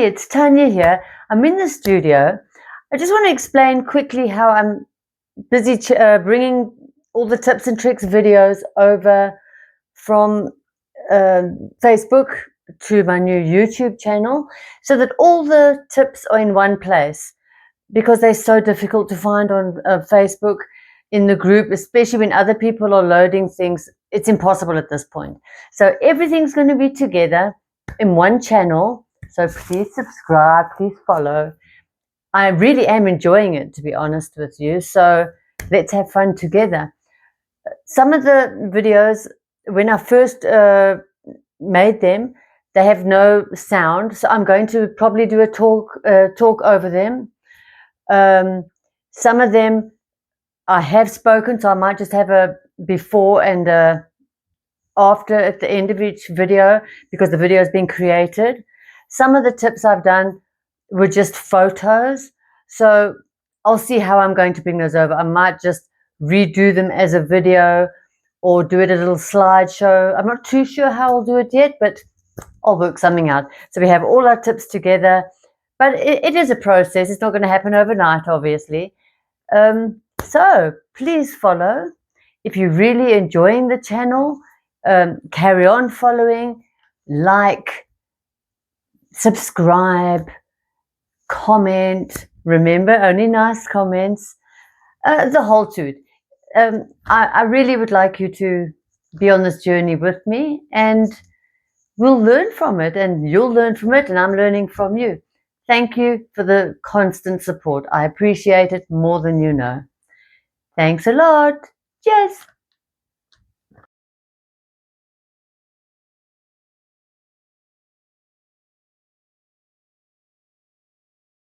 Hey, it's Tanya here. I'm in the studio. I just want to explain quickly how I'm busy bringing all the tips and tricks videos over from Facebook to my new YouTube channel so that all the tips are in one place, because they're so difficult to find on Facebook in the group, especially when other people are loading things. It's impossible at this point. So everything's going to be together in one channel. So please subscribe, please follow. I really am enjoying it, to be honest with you. So let's have fun together. Some of the videos, when I first made them, they have no sound. So I'm going to probably do a talk over them. Some of them I have spoken, so I might just have a before and after at the end of each video, because the video has been created. Some of the tips I've done were just photos, so I'll see how I'm going to bring those over. I might just redo them as a video or do it a little slideshow. I'm not too sure how I'll do it yet, but I'll work something out. So we have all our tips together, but it is a process. It's not going to happen overnight, obviously. So please follow. If you're really enjoying the channel, carry on following, like, subscribe, comment. Remember, only nice comments, the whole toot. I really would like you to be on this journey with me, and we'll learn from it, and you'll learn from it, and I'm learning from you. Thank you for the constant support. I appreciate it more than you know. Thanks a lot. Cheers.